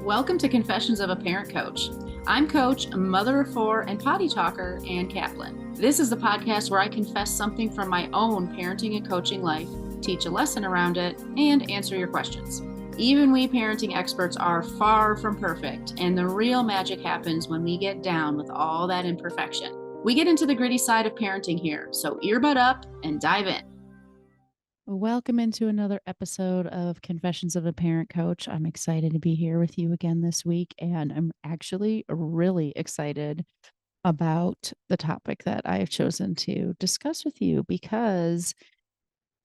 Welcome to Confessions of a Parent Coach. I'm Coach, a mother of four, and potty talker, Ann Kaplan. This is the podcast where I confess something from my own parenting and coaching life, teach a lesson around it, and answer your questions. Even we parenting experts are far from perfect, and the real magic happens when we get down with all that imperfection. We get into the gritty side of parenting here, so earbud up and dive in. Welcome into another episode of Confessions of a Parent Coach. I'm excited to be here with you again this week, and I'm actually really excited about the topic that I have chosen to discuss with you because,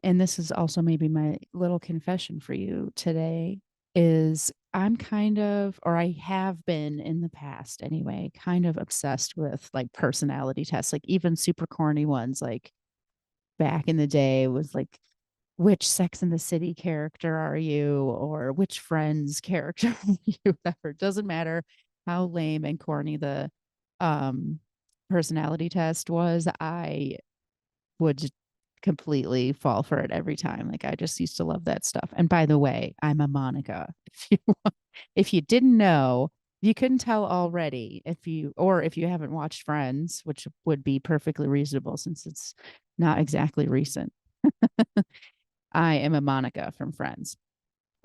and this is also maybe my little confession for you today, is I'm kind of, or I have been in the past anyway, kind of obsessed with like personality tests, like even super corny ones, like back in the day was like, which Sex and the City character are you, or which Friends character are you, whatever. It doesn't matter how lame and corny the um personality test was. I would completely fall for it every time. Like I just used to love that stuff. And by the way, I'm a Monica. If you didn't know, you couldn't tell already if you haven't watched Friends, which would be perfectly reasonable since it's not exactly recent. I am a Monica from Friends.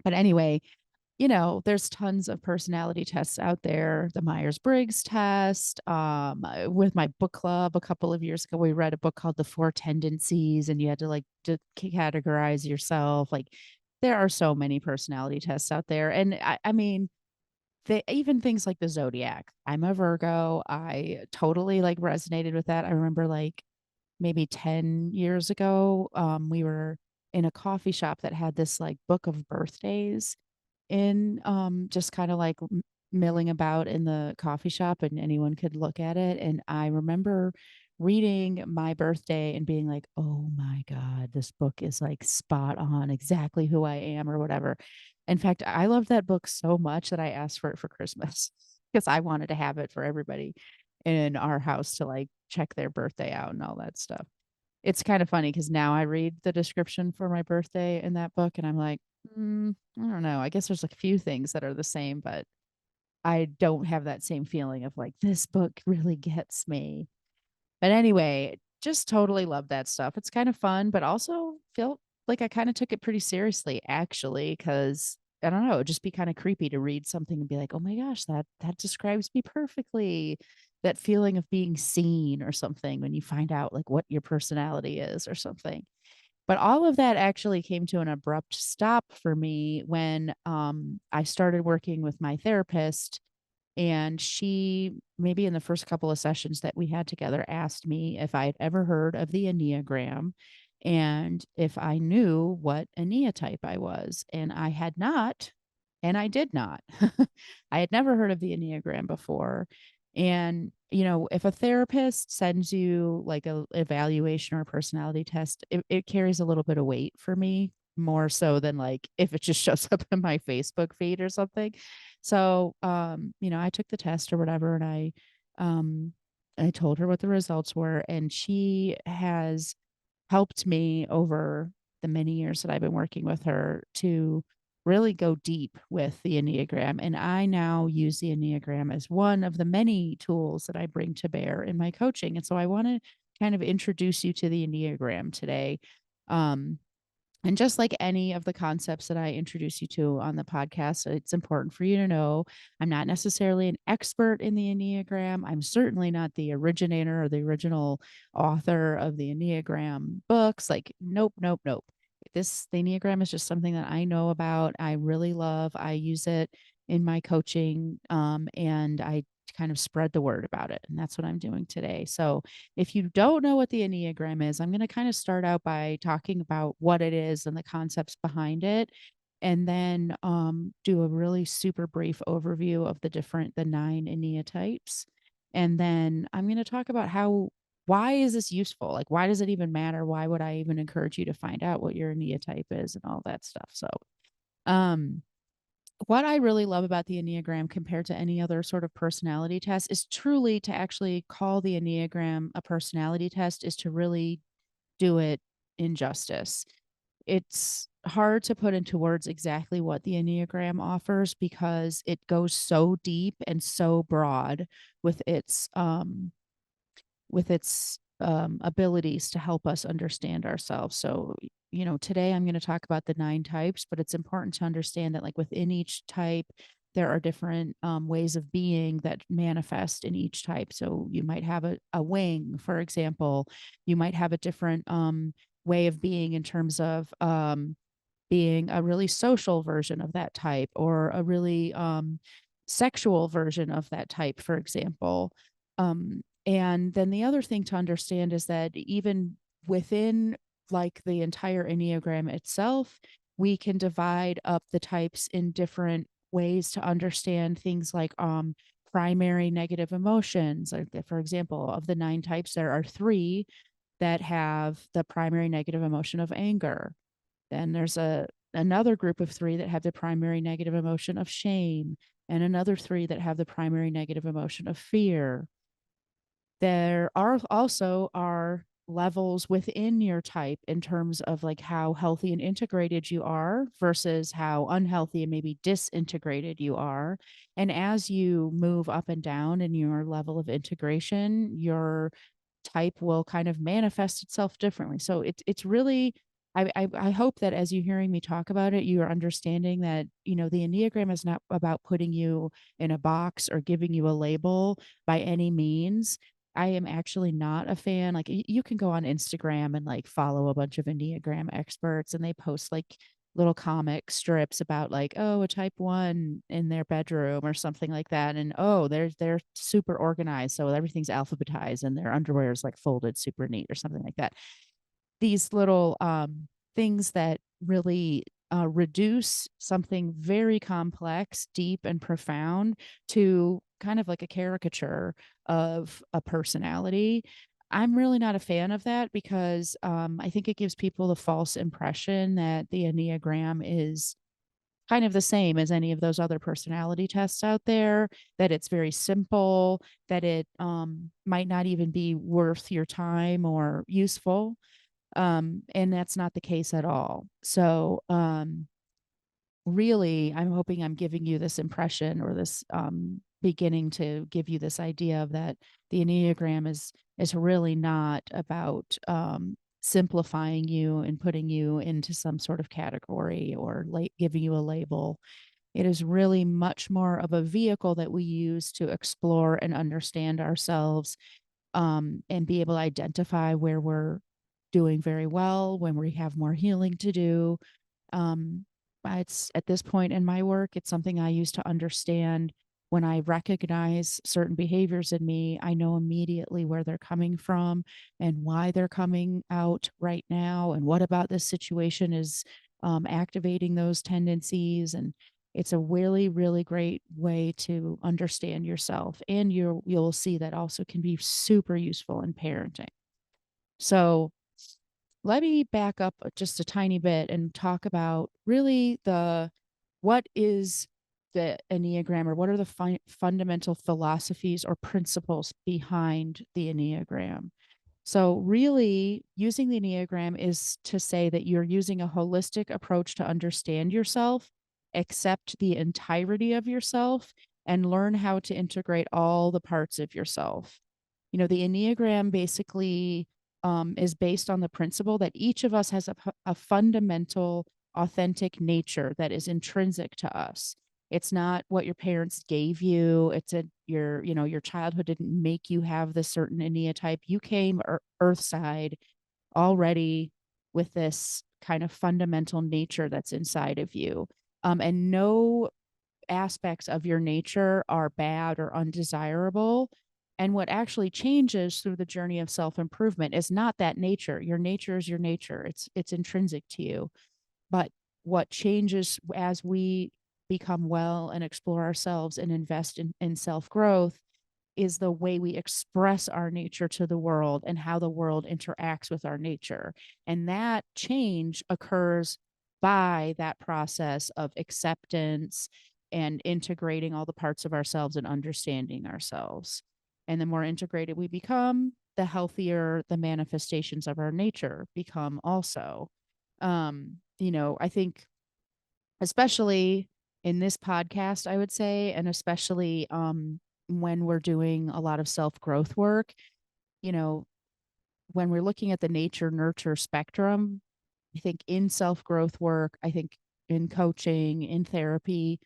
But anyway, there's tons of personality tests out there. The Myers-Briggs test. With my book club a couple of years ago, we read a book called The Four Tendencies, and you had to like to categorize yourself. Like there are so many personality tests out there. And I mean, even things like the Zodiac. I'm a Virgo. I totally like resonated with that. I remember like maybe 10 years ago, we were in a coffee shop that had this like book of birthdays in just kind of like milling about in the coffee shop and anyone could look at it. And I remember reading my birthday and being like, oh my God, this book is like spot on exactly who I am or whatever. In fact, I love that book so much that I asked for it for Christmas because I wanted to have it for everybody in our house to like check their birthday out and all that stuff. It's kind of funny because now I read the description for my birthday in that book and I'm like, I don't know. I guess there's like a few things that are the same, but I don't have that same feeling of like, this book really gets me. But anyway, just totally love that stuff. It's kind of fun, but also felt like I kind of took it pretty seriously actually, because I don't know, it'd just be kind of creepy to read something and be like, oh my gosh, that describes me perfectly. That feeling of being seen or something when you find out like what your personality is or something. But all of that actually came to an abrupt stop for me when I started working with my therapist. And she, maybe in the first couple of sessions that we had together, asked me if I'd ever heard of the Enneagram and if I knew what Enneatype I was. And I had not, and I did not. I had never heard of the Enneagram before. And, if a therapist sends you like a evaluation or a personality test, it carries a little bit of weight for me, more so than like if it just shows up in my Facebook feed or something. So, I took the test or whatever, and I told her what the results were, and she has helped me over the many years that I've been working with her to really go deep with the Enneagram. And I now use the Enneagram as one of the many tools that I bring to bear in my coaching. And so I want to kind of introduce you to the Enneagram today. Um, and just like any of the concepts that I introduce you to on the podcast, it's important for you to know I'm not necessarily an expert in the Enneagram. I'm certainly not the originator or the original author of the Enneagram books. Like, nope, nope, nope. The Enneagram is just something that I know about. I really love. I use it in my coaching, and I kind of spread the word about it. And that's what I'm doing today. So, if you don't know what the Enneagram is, I'm going to kind of start out by talking about what it is and the concepts behind it. And then do a really super brief overview of the nine Enneatypes. And then I'm going to talk about why is this useful? Like, why does it even matter? Why would I even encourage you to find out what your Enneatype is and all that stuff? So, um, what I really love about the Enneagram compared to any other sort of personality test is truly to actually call the Enneagram a personality test is to really do it injustice. It's hard to put into words exactly what the Enneagram offers because it goes so deep and so broad with its abilities to help us understand ourselves. So, today I'm going to talk about the 9 types, but it's important to understand that, like, within each type, there are different ways of being that manifest in each type. So, you might have a wing, for example. You might have a different way of being in terms of being a really social version of that type or a really sexual version of that type, for example. And then the other thing to understand is that even within like the entire Enneagram itself, we can divide up the types in different ways to understand things like primary negative emotions. Like, for example, of the 9 types, there are 3 that have the primary negative emotion of anger. Then there's another group of 3 that have the primary negative emotion of shame, and another 3 that have the primary negative emotion of fear. There are also are levels within your type in terms of like how healthy and integrated you are versus how unhealthy and maybe disintegrated you are. And as you move up and down in your level of integration, your type will kind of manifest itself differently. So it's really I hope that as you're hearing me talk about it, you are understanding that, the Enneagram is not about putting you in a box or giving you a label by any means. I am actually not a fan. Like, you can go on Instagram and like follow a bunch of Enneagram experts, and they post like little comic strips about like, oh, a type 1 in their bedroom or something like that. And oh, they're super organized. So everything's alphabetized and their underwear is like folded super neat or something like that. These little things that really reduce something very complex, deep, and profound to kind of like a caricature of a personality. I'm really not a fan of that because I think it gives people the false impression that the Enneagram is kind of the same as any of those other personality tests out there, that it's very simple, that it might not even be worth your time or useful. And that's not the case at all. So, really, I'm hoping I'm giving you this impression or this beginning to give you this idea of that the Enneagram is really not about simplifying you and putting you into some sort of category or giving you a label. It is really much more of a vehicle that we use to explore and understand ourselves, and be able to identify where we're doing very well, when we have more healing to do. um, it's at this point in my work, it's something I use to understand. When I recognize certain behaviors in me, I know immediately where they're coming from and why they're coming out right now, and what about this situation is activating those tendencies. And it's a really, really great way to understand yourself. And you'll see that also can be super useful in parenting. So let me back up just a tiny bit and talk about really what is the Enneagram, or what are the fundamental philosophies or principles behind the Enneagram. So really, using the Enneagram is to say that you're using a holistic approach to understand yourself, accept the entirety of yourself, and learn how to integrate all the parts of yourself. The Enneagram basically is based on the principle that each of us has a fundamental, authentic nature that is intrinsic to us. It's not what your parents gave you. Your childhood didn't make you have this certain Enneatype. You came earthside already with this kind of fundamental nature that's inside of you. And no aspects of your nature are bad or undesirable. And what actually changes through the journey of self-improvement is not that nature. Your nature is your nature. It's intrinsic to you. But what changes as we become well and explore ourselves and invest in self-growth is the way we express our nature to the world and how the world interacts with our nature. And that change occurs by that process of acceptance and integrating all the parts of ourselves and understanding ourselves. And the more integrated we become, the healthier the manifestations of our nature become also. I think especially in this podcast, I would say, and especially when we're doing a lot of self-growth work, you know, when we're looking at the nature nurture spectrum, I think in self-growth work, I think in coaching, in therapy,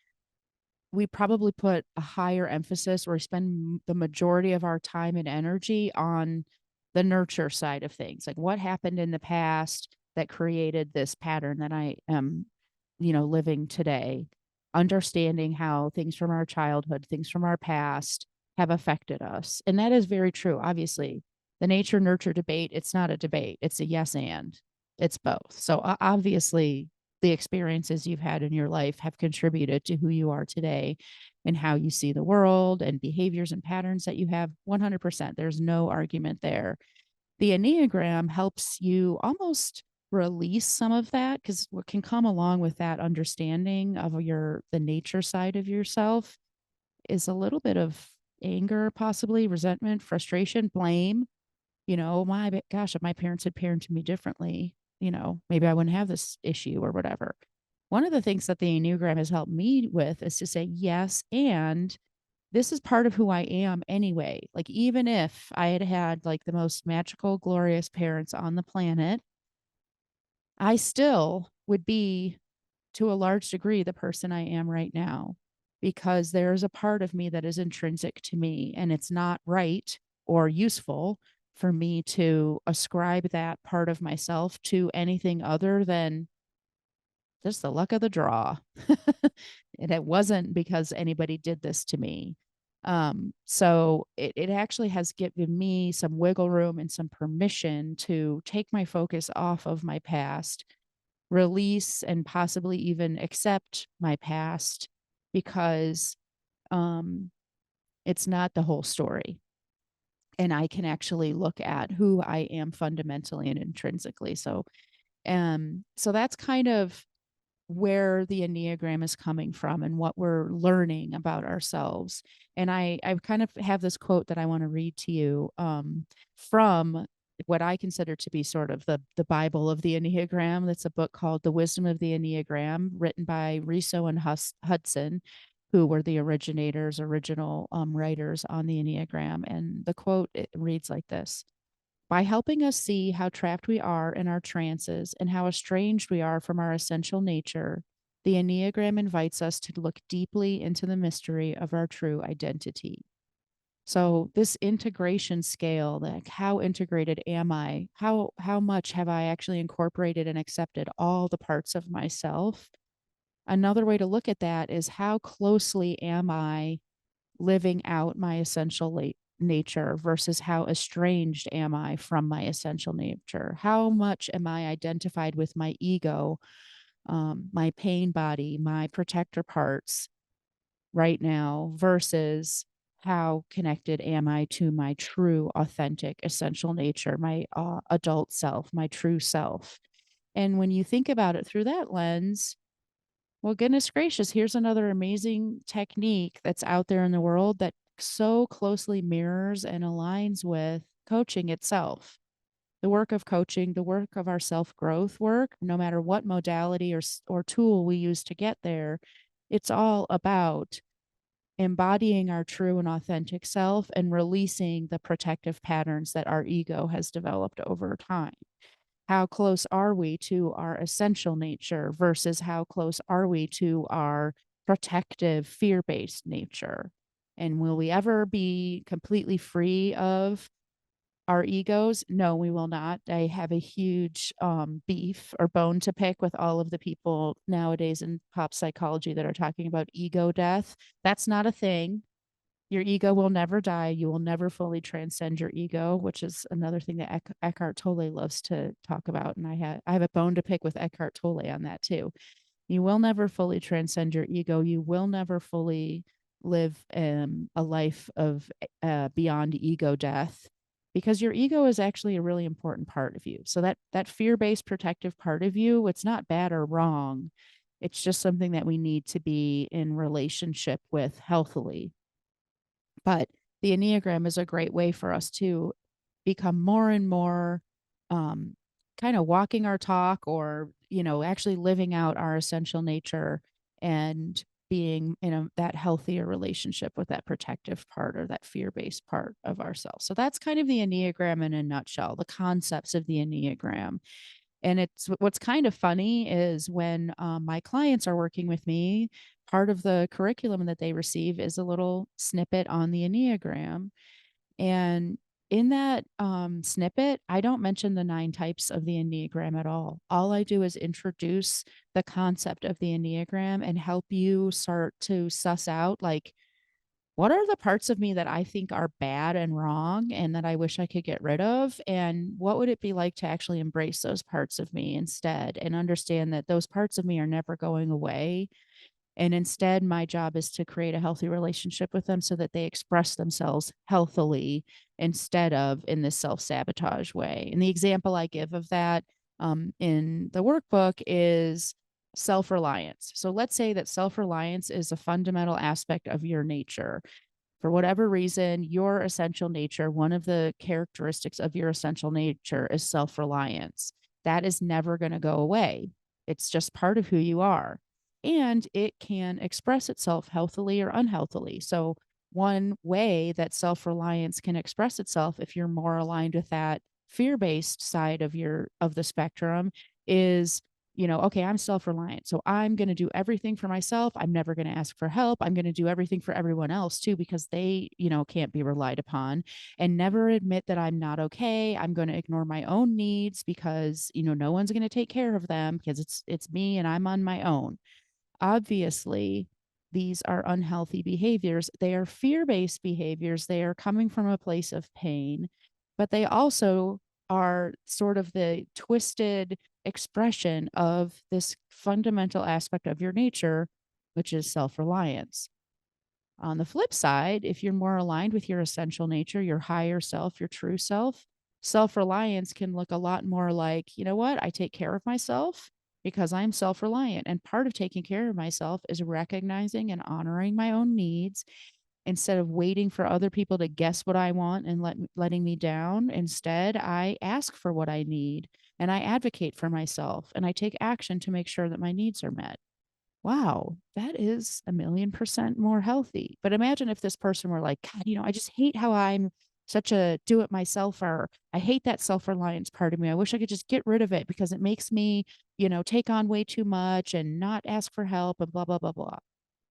we probably put a higher emphasis, or we spend the majority of our time and energy on the nurture side of things. Like, what happened in the past that created this pattern that I am, living today? Understanding how things from our childhood, things from our past have affected us. And that is very true. Obviously, the nature nurture debate, it's not a debate, it's a yes and. It's both. So obviously, the experiences you've had in your life have contributed to who you are today and how you see the world and behaviors and patterns that you have. 100%. There's no argument there. The Enneagram helps you almost release some of that, because what can come along with that understanding of the nature side of yourself is a little bit of anger, possibly resentment, frustration, blame. My gosh, if my parents had parented me differently, maybe I wouldn't have this issue or whatever. One of the things that the Enneagram has helped me with is to say, yes, and this is part of who I am anyway. Like, even if I had had like the most magical, glorious parents on the planet, I still would be, to a large degree, the person I am right now, because there's a part of me that is intrinsic to me, and it's not right or useful for me to ascribe that part of myself to anything other than just the luck of the draw. And it wasn't because anybody did this to me. So it actually has given me some wiggle room and some permission to take my focus off of my past, release and possibly even accept my past, because um, it's not the whole story. And I can actually look at who I am fundamentally and intrinsically. So that's kind of where the Enneagram is coming from and what we're learning about ourselves. And I kind of have this quote that I want to read to you from what I consider to be sort of the Bible of the Enneagram. That's a book called The Wisdom of the Enneagram, written by Riso and Hudson, who were the original writers on the Enneagram. And the quote, it reads like this: by helping us see how trapped we are in our trances and how estranged we are from our essential nature, the Enneagram invites us to look deeply into the mystery of our true identity. So this integration scale, like, how integrated am I? How much have I actually incorporated and accepted all the parts of myself? Another way to look at that is, how closely am I living out my essential nature versus how estranged am I from my essential nature? How much am I identified with my ego, my pain body, my protector parts right now, versus how connected am I to my true, authentic, essential nature, my adult self, my true self? And when you think about it through that lens, well, goodness gracious, here's another amazing technique that's out there in the world that so closely mirrors and aligns with coaching itself. The work of coaching, the work of our self-growth work, no matter what modality or tool we use to get there, it's all about embodying our true and authentic self and releasing the protective patterns that our ego has developed over time. How close are we to our essential nature versus how close are we to our protective, fear-based nature? And will we ever be completely free of our egos? No, we will not. I have a huge beef or bone to pick with all of the people nowadays in pop psychology that are talking about ego death. That's not a thing. Your ego will never die. You will never fully transcend your ego, which is another thing that Eckhart Tolle loves to talk about. And I have a bone to pick with Eckhart Tolle on that too. You will never fully transcend your ego. You will never fully live a life of beyond ego death, because your ego is actually a really important part of you. So that fear-based protective part of you, it's not bad or wrong. It's just something that we need to be in relationship with healthily. But the Enneagram is a great way for us to become more and more kind of walking our talk, or actually living out our essential nature and being in that healthier relationship with that protective part or that fear-based part of ourselves. So that's kind of the Enneagram in a nutshell, the concepts of the Enneagram. And it's what's kind of funny is when my clients are working with me, part of the curriculum that they receive is a little snippet on the Enneagram. And in that snippet, I don't mention the 9 types of the Enneagram at all. All I do is introduce the concept of the Enneagram and help you start to suss out, like, what are the parts of me that I think are bad and wrong and that I wish I could get rid of? And what would it be like to actually embrace those parts of me instead and understand that those parts of me are never going away? And instead, my job is to create a healthy relationship with them so that they express themselves healthily instead of in this self sabotage way. And the example I give of that in the workbook is self reliance. So let's say that self reliance is a fundamental aspect of your nature. For whatever reason, your essential nature, one of the characteristics of your essential nature is self reliance. That is never going to go away. It's just part of who you are. And it can express itself healthily or unhealthily. So, one way that self reliance can express itself, if you're more aligned with that fear based side of the spectrum, is okay, I'm self reliant. So I'm going to do everything for myself. I'm never going to ask for help. I'm going to do everything for everyone else too, because they, can't be relied upon, and never admit that I'm not okay. I'm going to ignore my own needs because, no one's going to take care of them because it's me and I'm on my own. Obviously, these are unhealthy behaviors. They are fear based behaviors. They are coming from a place of pain, but they also are sort of the twisted expression of this fundamental aspect of your nature, which is self reliance. On the flip side, if you're more aligned with your essential nature, your higher self, your true self reliance can look a lot more like, you know what? I take care of myself because I'm self reliant. And part of taking care of myself is recognizing and honoring my own needs instead of waiting for other people to guess what I want and letting me down. Instead, I ask for what I need and I advocate for myself and I take action to make sure that my needs are met. Wow, that is 1,000,000% more healthy. But imagine if this person were like, God, I just hate how I'm such a do it myself, or I hate that self reliance part of me. I wish I could just get rid of it because it makes me, take on way too much and not ask for help and blah, blah, blah, blah.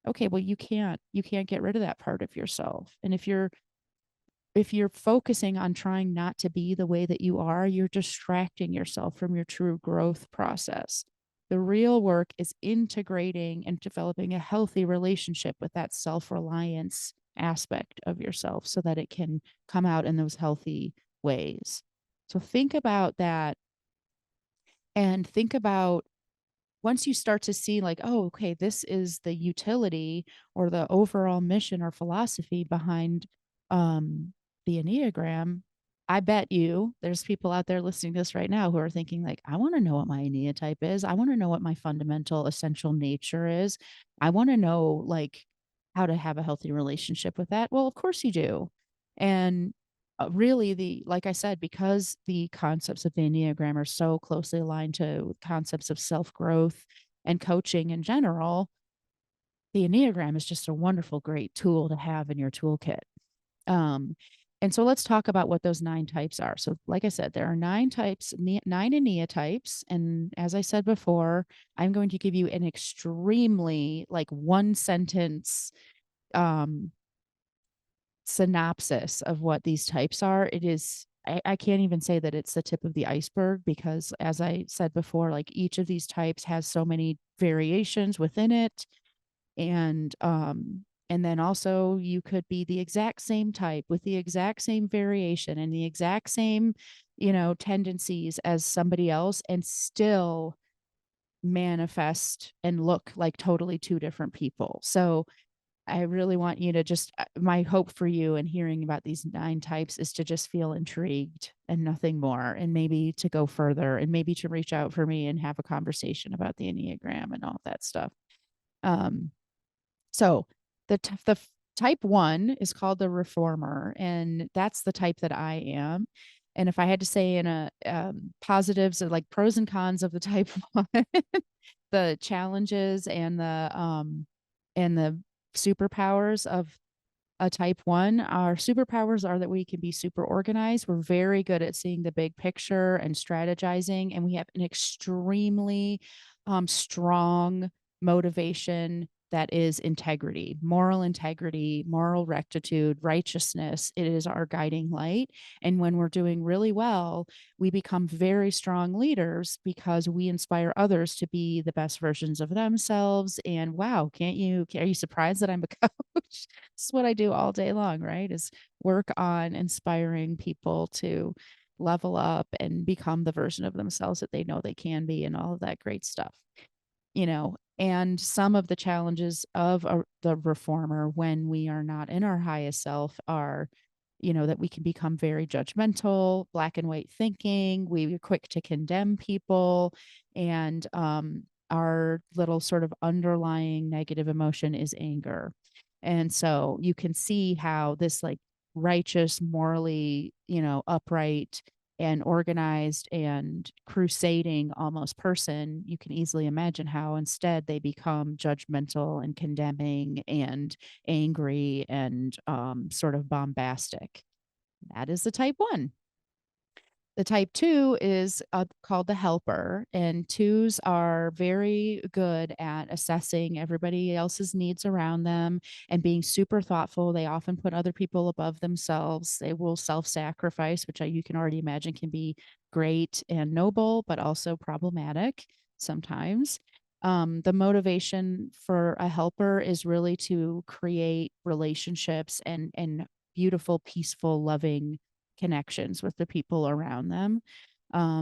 Okay, well, you can't get rid of that part of yourself. And if you're focusing on trying not to be the way that you are, you're distracting yourself from your true growth process. The real work is integrating and developing a healthy relationship with that self reliance aspect of yourself so that it can come out in those healthy ways. So think about that and think about once you start to see, like, oh, okay, this is the utility or the overall mission or philosophy behind um, the Enneagram. I bet you there's people out there listening to this right now who are thinking, like, I want to know what my Enneatype is. I want to know what my fundamental essential nature is. I want to know, like, how to have a healthy relationship with that. Well, of course you do. And really, like I said, because the concepts of the Enneagram are so closely aligned to concepts of self-growth and coaching in general, the Enneagram is just a wonderful, great tool to have in your toolkit. Um, and so let's talk about what those 9 types are. So, like I said, there are 9 types, 9 Enneatypes. And as I said before, I'm going to give you an extremely, like, one sentence um, synopsis of what these types are. It is, I can't even say that it's the tip of the iceberg because, as I said before, like, each of these types has so many variations within it. And then also you could be the exact same type with the exact same variation and the exact same, tendencies as somebody else and still manifest and look like totally 2 different people. So I really want you to just, my hope for you in hearing about these 9 types is to just feel intrigued and nothing more, and maybe to go further and maybe to reach out for me and have a conversation about the Enneagram and all that stuff. Um, so the type 1 is called the reformer, and that's the type that I am. And if I had to say in a positives or like pros and cons of the type one, the challenges and the superpowers of a type one, our superpowers are that we can be super organized. We're very good at seeing the big picture and strategizing, and we have an extremely strong motivation that is integrity, moral rectitude, righteousness. It is our guiding light. And when we're doing really well, we become very strong leaders because we inspire others to be the best versions of themselves. And wow, are you surprised that I'm a coach? This is what I do all day long, right? Is work on inspiring people to level up and become the version of themselves that they know they can be and all of that great stuff. And some of the challenges of the reformer when we are not in our highest self are, that we can become very judgmental, black and white thinking. We are quick to condemn people. And our little sort of underlying negative emotion is anger. And so you can see how this like righteous, morally, upright and organized and crusading almost person, you can easily imagine how instead they become judgmental and condemning and angry and sort of bombastic. That is the type one. The type two is called the helper, and twos are very good at assessing everybody else's needs around them and being super thoughtful. They often put other people above themselves. They will self sacrifice, which you can already imagine can be great and noble, but also problematic sometimes. The motivation for a helper is really to create relationships and beautiful, peaceful, loving connections with the people around them. I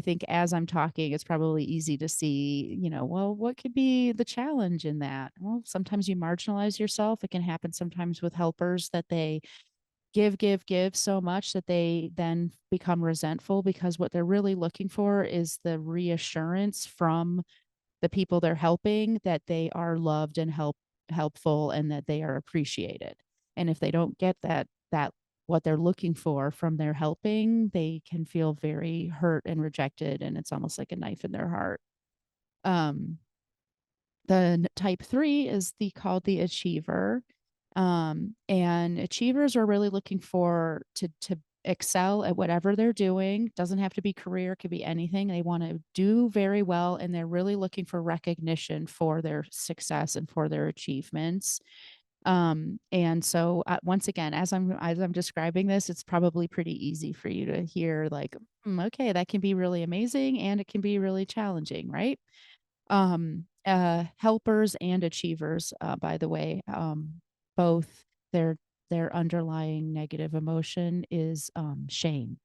think as I'm talking, it's probably easy to see, well, what could be the challenge in that? Well, sometimes you marginalize yourself. It can happen sometimes with helpers that they give so much that they then become resentful because what they're really looking for is the reassurance from the people they're helping that they are loved and helpful and that they are appreciated. And if they don't get that what they're looking for from their helping, they can feel very hurt and rejected, and it's almost like a knife in their heart. Um, the type three is called the achiever. And achievers are really looking for to excel at whatever they're doing. Doesn't have to be career, could be anything. They want to do very well, and they're really looking for recognition for their success and for their achievements. And so once again, as I'm describing this, it's probably pretty easy for you to hear like, okay, that can be really amazing and it can be really challenging, right? Helpers and achievers, by the way, both their their underlying negative emotion is shame.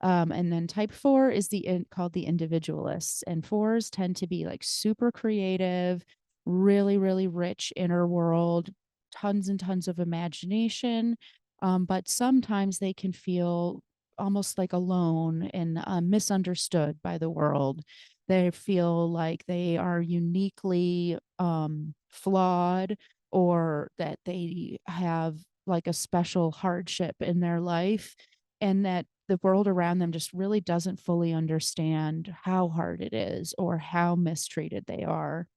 And then type four is called the individualists, and fours tend to be like super creative, really, really rich inner world, tons and tons of imagination. But sometimes they can feel almost like alone and misunderstood by the world. They feel like they are uniquely flawed, or that they have like a special hardship in their life, and that the world around them just really doesn't fully understand how hard it is or how mistreated they are.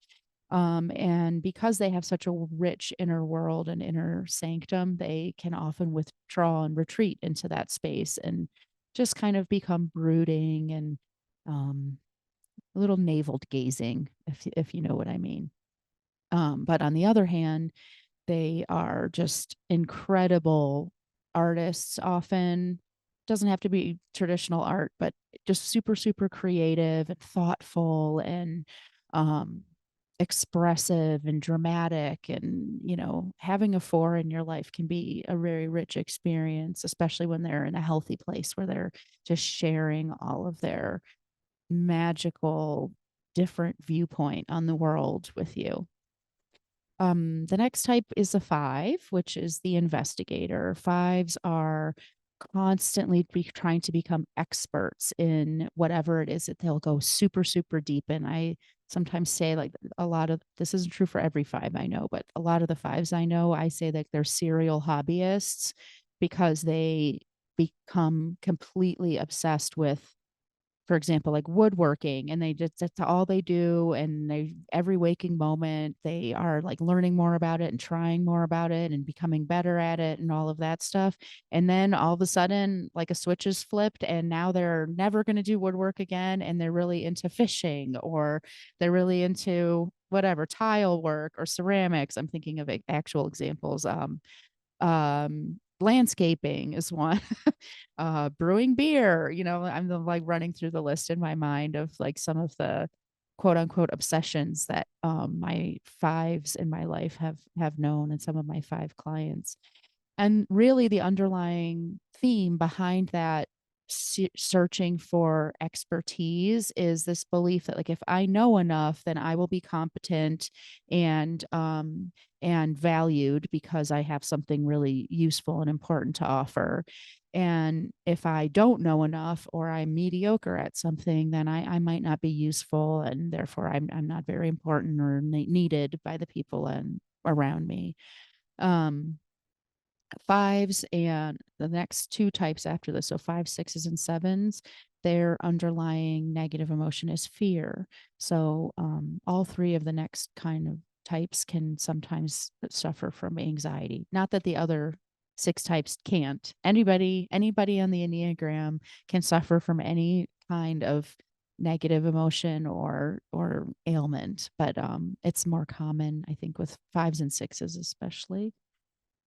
And because they have such a rich inner world and inner sanctum, they can often withdraw and retreat into that space and just kind of become brooding and um, a little navel gazing, if you know what I mean. But on the other hand, they are just incredible artists often. Doesn't have to be traditional art, but just super, super creative and thoughtful and um, expressive and dramatic. And, having a four in your life can be a very rich experience, especially when they're in a healthy place where they're just sharing all of their magical, different viewpoint on the world with you. The next type is a five, which is the investigator. Fives are constantly trying to become experts in whatever it is that they'll go super, super deep in. I sometimes say, like, a lot of this isn't true for every five I know, but a lot of the fives I know, I say that they're serial hobbyists. because they become completely obsessed with, for example, like woodworking, and they just that's all they do, and they every waking moment they are like learning more about it and trying more about it and becoming better at it and all of that stuff. And then all of a sudden, like a switch is flipped, and now they're never going to do woodwork again, and they're really into fishing, or they're really into whatever tile work or ceramics. I'm thinking of actual examples. Landscaping is one. Brewing beer, I'm like running through the list in my mind of like some of the quote unquote obsessions that my fives in my life have known, and some of my five clients. And really, the underlying theme behind that searching for expertise is this belief that, like, if I know enough, then I will be competent and valued because I have something really useful and important to offer. And if I don't know enough, or I'm mediocre at something, then I might not be useful, and therefore I'm not very important or needed by the people and around me. Um, Fives and the next two types after this, so five, sixes, and sevens, their underlying negative emotion is fear. So all three of the next kind of types can sometimes suffer from anxiety. Not that the other six types can't. Anybody on the Enneagram can suffer from any kind of negative emotion or ailment, but it's more common, I think, with fives and sixes especially.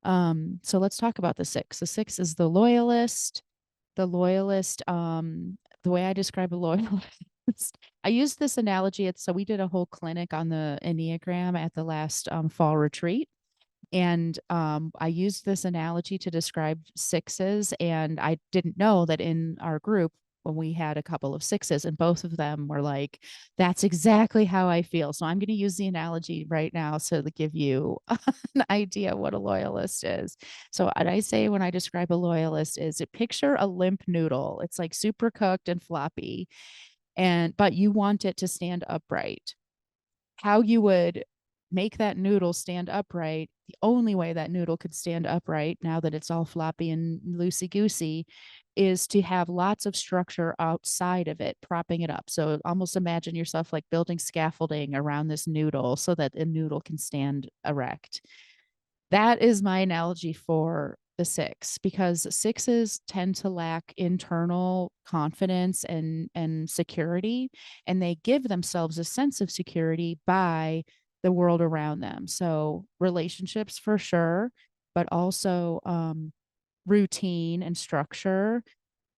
So let's talk about the six. The six is the loyalist. The loyalist, the way I describe a loyalist, I used this analogy. So we did a whole clinic on the Enneagram at the last fall retreat. And I used this analogy to describe sixes. And I didn't know that in our group, when we had a couple of sixes, and both of them were like, that's exactly how I feel. So I'm going to use the analogy right now so to give you an idea what a loyalist is. So what I say when I describe a loyalist is, picture a limp noodle. It's like super cooked and floppy, but you want it to stand upright. How you would make that noodle stand upright, the only way that noodle could stand upright, now that it's all floppy and loosey goosey, is to have lots of structure outside of it, propping it up. So almost imagine yourself like building scaffolding around this noodle so that the noodle can stand erect. That is my analogy for the six, because sixes tend to lack internal confidence and security, and they give themselves a sense of security by the world around them. So relationships for sure, but also routine and structure,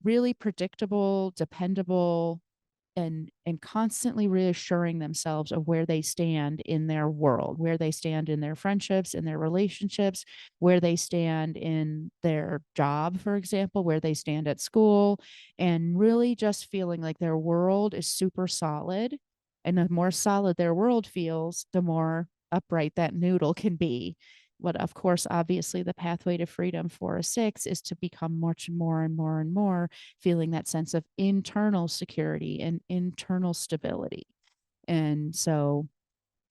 really predictable, dependable, and constantly reassuring themselves of where they stand in their world, where they stand in their friendships, in their relationships, where they stand in their job, for example, where they stand at school, and really just feeling like their world is super solid. And the more solid their world feels, the more upright that noodle can be. What, of course, obviously, the pathway to freedom for a six is to become much more and more and more feeling that sense of internal security and internal stability. And so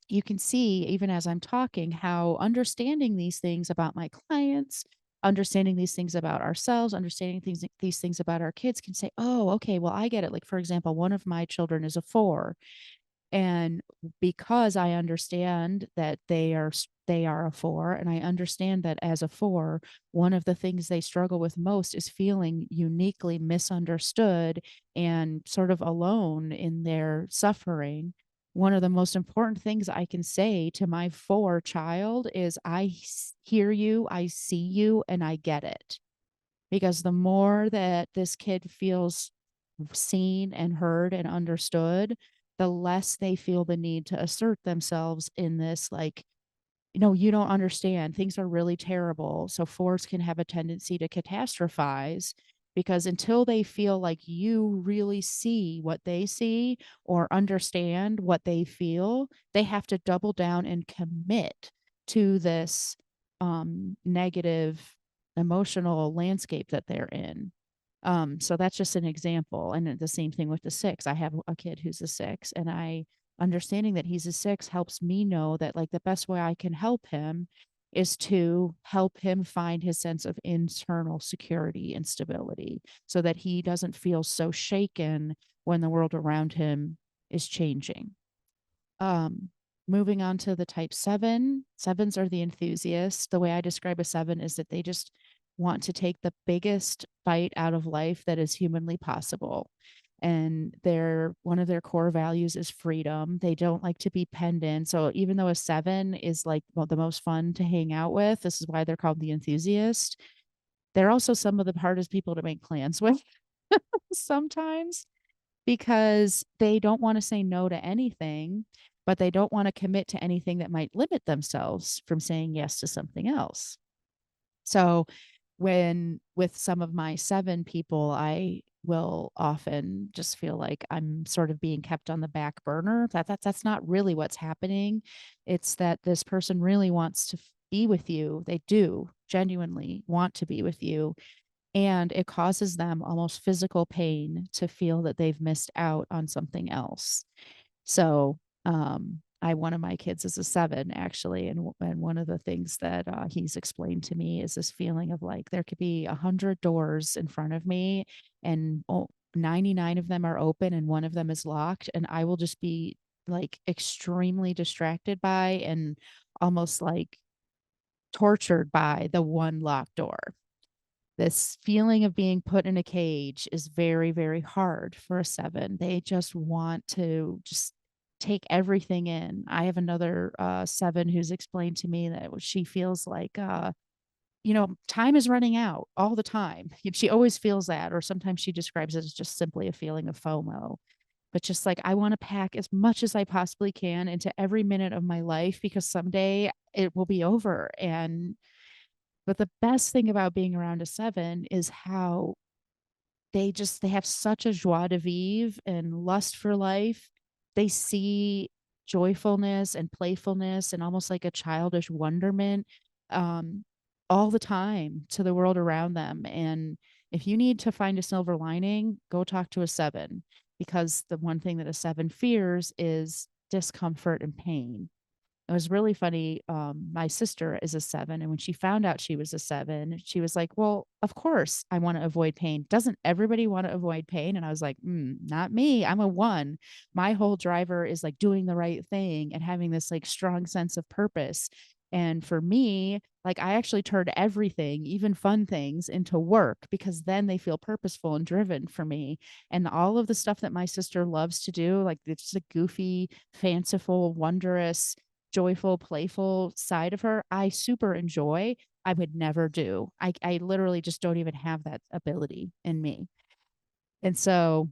you can see, even as I'm talking, how understanding these things about my clients, understanding these things about ourselves, understanding these things about our kids can say, oh, okay, well, I get it. Like, for example, one of my children is a four, and because I understand that they are a four, and I understand that as a four, one of the things they struggle with most is feeling uniquely misunderstood and sort of alone in their suffering. One of the most important things I can say to my four child is, I hear you, I see you, and I get it. Because the more that this kid feels seen and heard and understood, the less they feel the need to assert themselves in this, like, you don't understand. Things are really terrible. So fours can have a tendency to catastrophize, because until they feel like you really see what they see or understand what they feel, they have to double down and commit to this negative emotional landscape that they're in. So that's just an example. And the same thing with the six. I have a kid who's a six, and understanding that he's a six helps me know that, like, the best way I can help him is to help him find his sense of internal security and stability so that he doesn't feel so shaken when the world around him is changing. Um, Moving on to the type seven, sevens are the enthusiasts. The way I describe a seven is that they just want to take the biggest bite out of life that is humanly possible. And one of their core values is freedom. They don't like to be penned in. So even though a seven is like the most fun to hang out with, this is why they're called the enthusiast. They're also some of the hardest people to make plans with sometimes because they don't want to say no to anything, but they don't want to commit to anything that might limit themselves from saying yes to something else. So when with some of my seven people, I will often just feel like I'm sort of being kept on the back burner. That's not really what's happening. It's that this person really wants to be with you. They do genuinely want to be with you, and it causes them almost physical pain to feel that they've missed out on something else. So, one of my kids is a seven actually, and one of the things that he's explained to me is this feeling of like there could be 100 doors in front of me, and 99 of them are open and one of them is locked, and I will just be like extremely distracted by and almost like tortured by the one locked door. This feeling of being put in a cage is very, very hard for a seven. They just want to just take everything in. I have another seven who's explained to me that she feels like, time is running out all the time. She always feels that, or sometimes she describes it as just simply a feeling of FOMO. But just like, I want to pack as much as I possibly can into every minute of my life because someday it will be over. But the best thing about being around a seven is how they have such a joie de vivre and lust for life. They see joyfulness and playfulness and almost like a childish wonderment um, all the time to the world around them. And if you need to find a silver lining, go talk to a seven, because the one thing that a seven fears is discomfort and pain. It was really funny. My sister is a seven, and when she found out she was a seven, she was like, "Well, of course I want to avoid pain. Doesn't everybody want to avoid pain?" And I was like, "Not me. I'm a one. My whole driver is like doing the right thing and having this like strong sense of purpose." And for me, like I actually turned everything, even fun things, into work because then they feel purposeful and driven for me. And all of the stuff that my sister loves to do, like it's a goofy, fanciful, wondrous, joyful, playful side of her, I super enjoy. I would never do. I literally just don't even have that ability in me. And so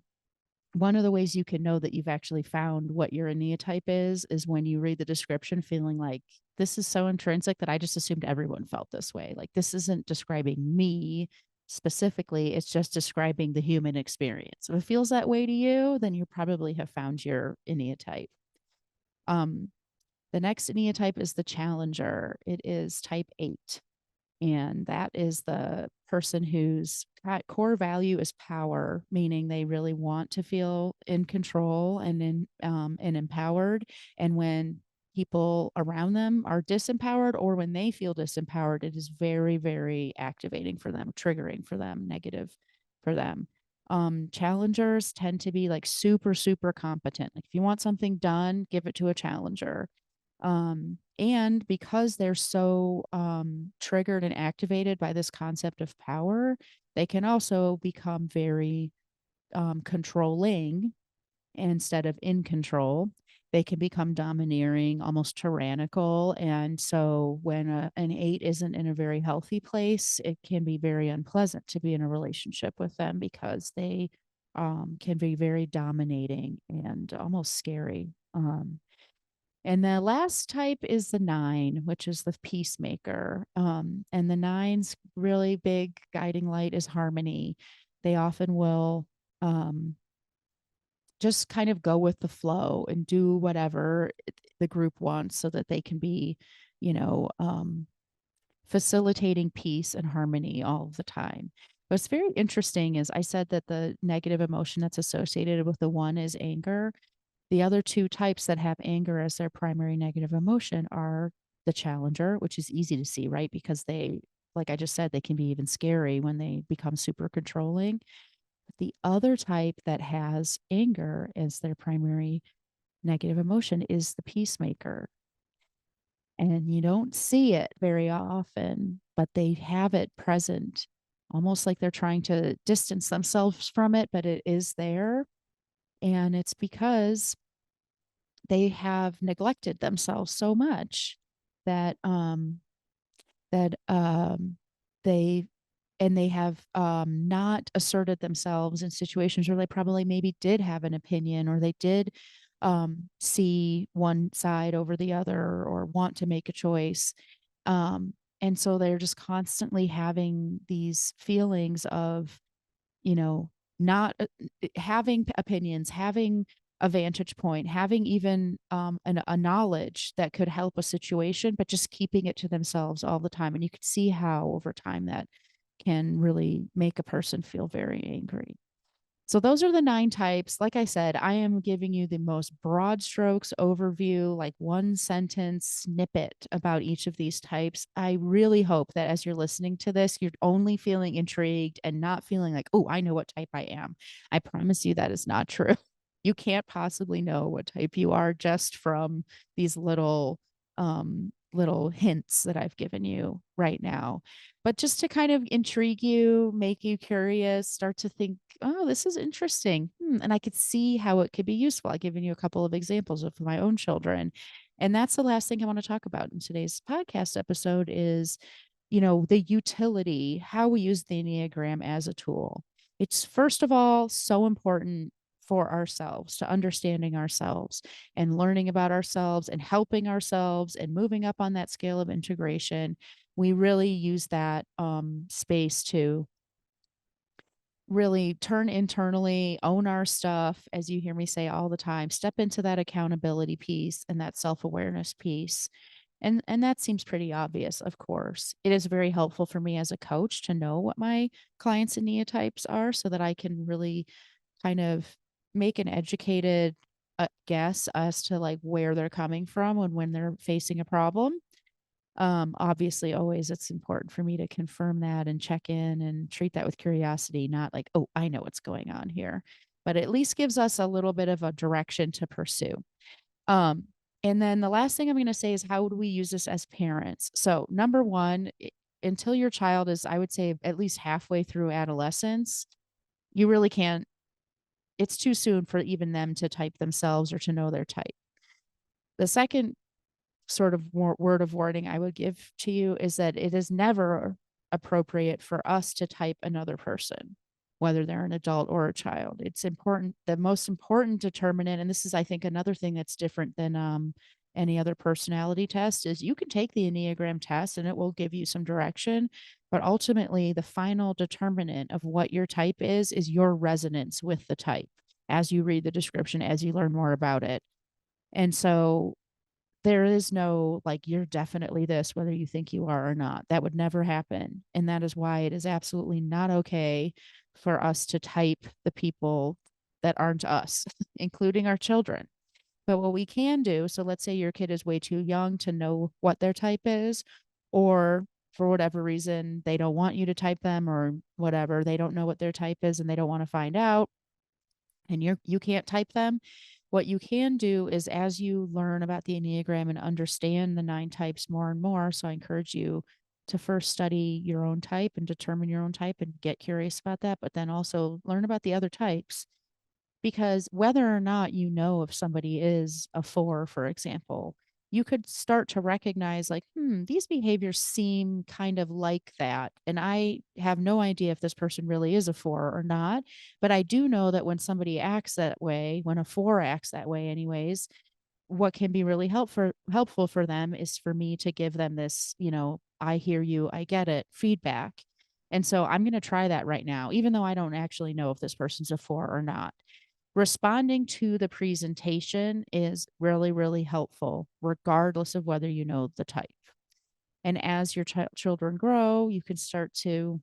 one of the ways you can know that you've actually found what your Enneatype is when you read the description feeling like this is so intrinsic that I just assumed everyone felt this way. Like this isn't describing me specifically, it's just describing the human experience. If it feels that way to you, then you probably have found your Enneatype. Um, the next Enneatype is the Challenger. It is type 8. And that is the person whose core value is power, meaning they really want to feel in control and empowered. And when people around them are disempowered or when they feel disempowered, it is very, very activating for them, triggering for them, negative for them. Challengers tend to be like super, super competent. Like if you want something done, give it to a challenger. And because they're so triggered and activated by this concept of power, they can also become very controlling instead of in control. They can become domineering, almost tyrannical. And so when an 8 isn't in a very healthy place, it can be very unpleasant to be in a relationship with them because they can be very dominating and almost scary. And the last type is the 9, which is the peacemaker. And the 9's really big guiding light is harmony. They often will just kind of go with the flow and do whatever the group wants so that they can be, you know, facilitating peace and harmony all of the time. What's very interesting is I said that the negative emotion that's associated with the 1 is anger. The other 2 types that have anger as their primary negative emotion are the challenger, which is easy to see, right? Because they, like I just said, they can be even scary when they become super controlling. But the other type that has anger as their primary negative emotion is the peacemaker. And you don't see it very often, but they have it present, almost like they're trying to distance themselves from it, but it is there. And it's because they have neglected themselves so much that that they they have not asserted themselves in situations where they probably maybe did have an opinion, or they did see one side over the other, or want to make a choice. And so they're just constantly having these feelings of, you know, not having opinions, having a vantage point, having even a knowledge that could help a situation, but just keeping it to themselves all the time. And you could see how over time that can really make a person feel very angry. So those are the 9 types. Like I said, I am giving you the most broad strokes overview, like one sentence snippet about each of these types. I really hope that as you're listening to this, you're only feeling intrigued and not feeling like, oh, I know what type I am. I promise you that is not true. You can't possibly know what type you are just from these little hints that I've given you right now. But just to kind of intrigue you, make you curious, start to think, oh, this is interesting. And I could see how it could be useful. I've given you a couple of examples of my own children. And that's the last thing I want to talk about in today's podcast episode is, the utility, how we use the Enneagram as a tool. It's first of all so important for ourselves, to understanding ourselves and learning about ourselves and helping ourselves and moving up on that scale of integration. We really use that space to really turn internally, own our stuff, as you hear me say all the time, step into that accountability piece and that self-awareness piece. And that seems pretty obvious, of course. It is very helpful for me as a coach to know what my clients' Enneatypes are so that I can really kind of make an educated guess as to like where they're coming from and when they're facing a problem. Obviously, always it's important for me to confirm that and check in and treat that with curiosity, not like, oh, I know what's going on here, but at least gives us a little bit of a direction to pursue. Um, and then the last thing I'm going to say is, how do we use this as parents? So, number one, until your child is, I would say, at least halfway through adolescence, you really can't, it's too soon for even them to type themselves or to know their type. The second sort of word of warning I would give to you is that it is never appropriate for us to type another person, whether they're an adult or a child. It's important. The most important determinant, and this is, I think, another thing that's different than any other personality test, is you can take the Enneagram test and it will give you some direction. But ultimately, the final determinant of what your type is your resonance with the type as you read the description, as you learn more about it. And so there is no like, you're definitely this, whether you think you are or not. That would never happen. And that is why it is absolutely not okay for us to type the people that aren't us, including our children. But what we can do, so let's say your kid is way too young to know what their type is, or for whatever reason, they don't want you to type them or whatever, they don't know what their type is and they don't want to find out, and you can't type them. What you can do is, as you learn about the Enneagram and understand the 9 types more and more, so I encourage you to first study your own type and determine your own type and get curious about that, but then also learn about the other types. Because whether or not you know if somebody is a 4, for example, you could start to recognize like, these behaviors seem kind of like that. And I have no idea if this person really is a 4 or not. But I do know that when somebody acts that way, when a 4 acts that way, anyways, what can be really helpful for them is for me to give them this, I hear you, I get it, feedback. And so I'm going to try that right now, even though I don't actually know if this person's a 4 or not. Responding to the presentation is really, really helpful, regardless of whether you know the type. And as your children grow, you can start to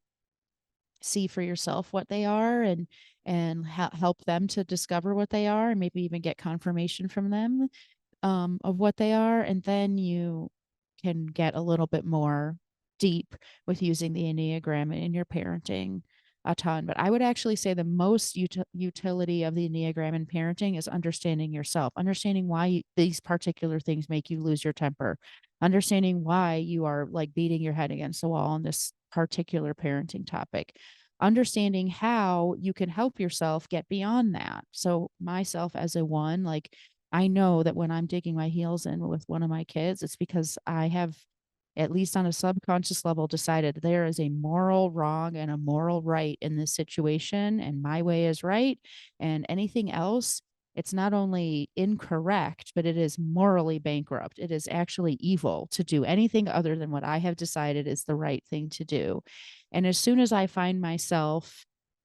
see for yourself what they are, and help them to discover what they are, and maybe even get confirmation from them of what they are. And then you can get a little bit more deep with using the Enneagram in your parenting a ton. But I would actually say the most utility of the Enneagram in parenting is understanding yourself, understanding why these particular things make you lose your temper, understanding why you are like beating your head against the wall on this particular parenting topic, understanding how you can help yourself get beyond that. So, myself as a one, like, I know that when I'm digging my heels in with one of my kids, it's because I have, at least on a subconscious level, decided there is a moral wrong and a moral right in this situation, and my way is right. And anything else, it's not only incorrect, but it is morally bankrupt. It is actually evil to do anything other than what I have decided is the right thing to do. And as soon as I find myself,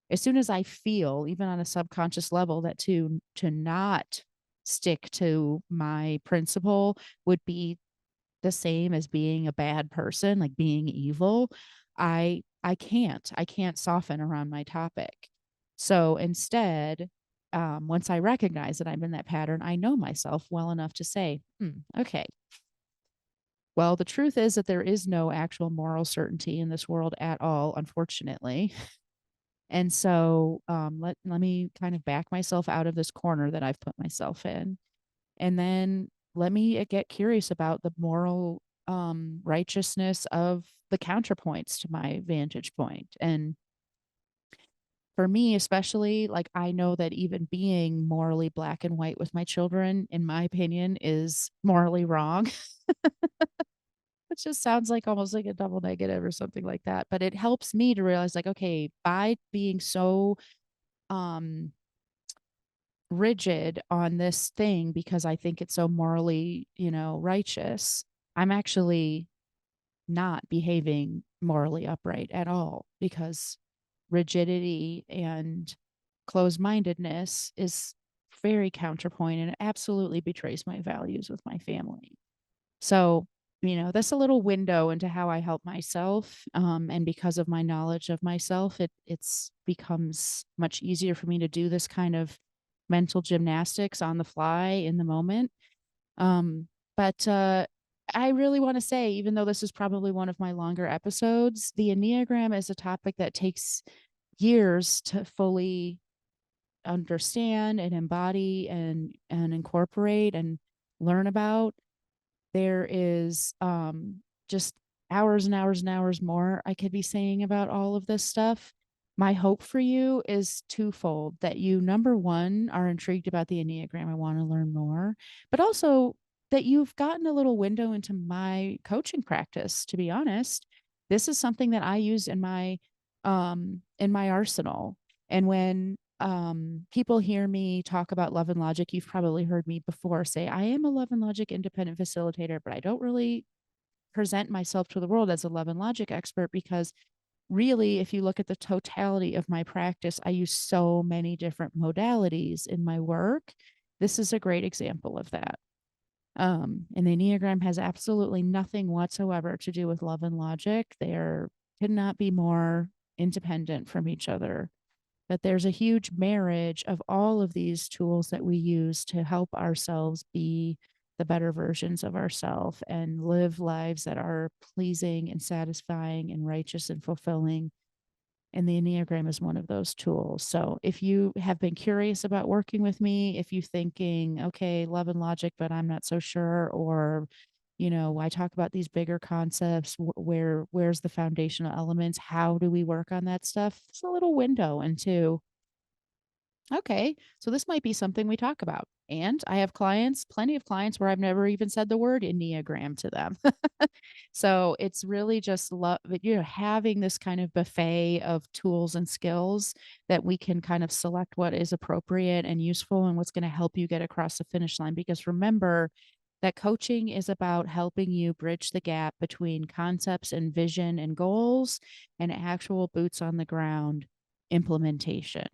as soon as I feel, even on a subconscious level, that to not stick to my principle would be the same as being a bad person, like being evil, I can't soften around my topic. So instead, once I recognize that I'm in that pattern, I know myself well enough to say, okay, well, the truth is that there is no actual moral certainty in this world at all, unfortunately. And so let me kind of back myself out of this corner that I've put myself in. And then let me get curious about the moral righteousness of the counterpoints to my vantage point. And for me, especially, like, I know that even being morally black and white with my children, in my opinion, is morally wrong. It just sounds like almost like a double negative or something like that. But it helps me to realize, like, okay, by being so um rigid on this thing because I think it's so morally, righteous, I'm actually not behaving morally upright at all, because rigidity and closed mindedness is very counterpoint, and it absolutely betrays my values with my family. So, that's a little window into how I help myself. And because of my knowledge of myself, it's becomes much easier for me to do this kind of mental gymnastics on the fly in the moment. But I really want to say, even though this is probably one of my longer episodes, the Enneagram is a topic that takes years to fully understand and embody and incorporate and learn about. There is just hours and hours and hours more I could be saying about all of this stuff. My hope for you is twofold: that you, number one, are intrigued about the Enneagram and want to learn more, but also that you've gotten a little window into my coaching practice. To be honest, this is something that I use in my arsenal. And when people hear me talk about love and logic, you've probably heard me before say, I am a love and logic independent facilitator, but I don't really present myself to the world as a love and logic expert, because really, if you look at the totality of my practice, I use so many different modalities in my work. This is a great example of that. And the Enneagram has absolutely nothing whatsoever to do with love and logic. Could not be more independent from each other. But there's a huge marriage of all of these tools that we use to help ourselves be the better versions of ourselves and live lives that are pleasing and satisfying and righteous and fulfilling. And the Enneagram is one of those tools. So if you have been curious about working with me, if you're thinking, okay, love and logic, but I'm not so sure, or, I talk about these bigger concepts, where's the foundational elements? How do we work on that stuff? It's a little window into, okay, so this might be something we talk about. And I have clients, plenty of clients, where I've never even said the word Enneagram to them. So it's really just having this kind of buffet of tools and skills that we can kind of select what is appropriate and useful and what's going to help you get across the finish line. Because remember that coaching is about helping you bridge the gap between concepts and vision and goals and actual boots on the ground implementation.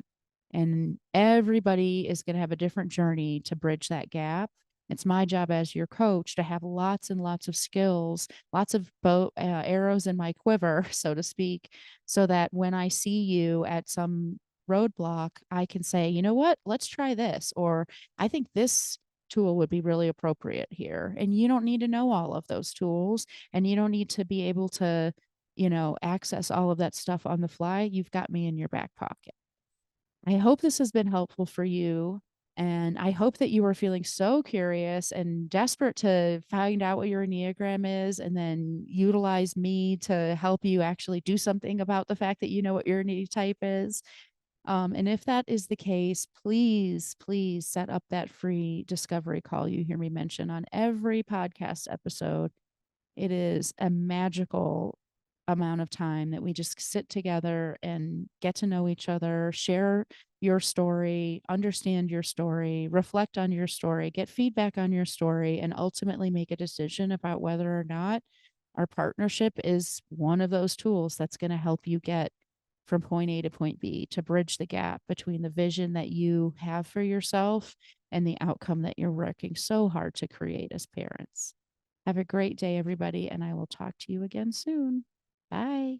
And everybody is going to have a different journey to bridge that gap. It's my job as your coach to have lots and lots of skills, lots of arrows in my quiver, so to speak, so that when I see you at some roadblock, I can say, you know what, let's try this. Or I think this tool would be really appropriate here. And you don't need to know all of those tools, and you don't need to be able to, access all of that stuff on the fly. You've got me in your back pocket. I hope this has been helpful for you. And I hope that you are feeling so curious and desperate to find out what your Enneagram is, and then utilize me to help you actually do something about the fact that you know what your Enneatype is. And if that is the case, please, please set up that free discovery call you hear me mention on every podcast episode. It is a magical amount of time that we just sit together and get to know each other, share your story, understand your story, reflect on your story, get feedback on your story, and ultimately make a decision about whether or not our partnership is one of those tools that's going to help you get from point A to point B, to bridge the gap between the vision that you have for yourself and the outcome that you're working so hard to create as parents. Have a great day, everybody, and I will talk to you again soon. Bye.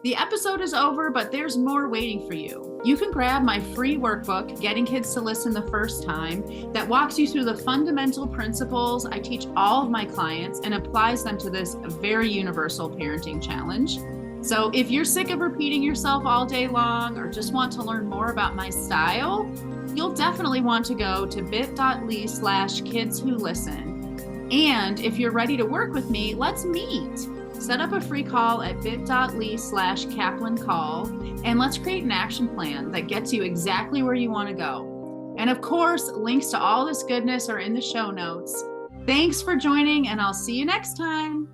The episode is over, but there's more waiting for you. You can grab my free workbook, Getting Kids to Listen the First Time, that walks you through the fundamental principles I teach all of my clients and applies them to this very universal parenting challenge. So if you're sick of repeating yourself all day long, or just want to learn more about my style, you'll definitely want to go to bit.ly/kidswholisten. And if you're ready to work with me, let's meet. Set up a free call at bit.ly/Kaplan call, and let's create an action plan that gets you exactly where you want to go. And of course, links to all this goodness are in the show notes. Thanks for joining, and I'll see you next time.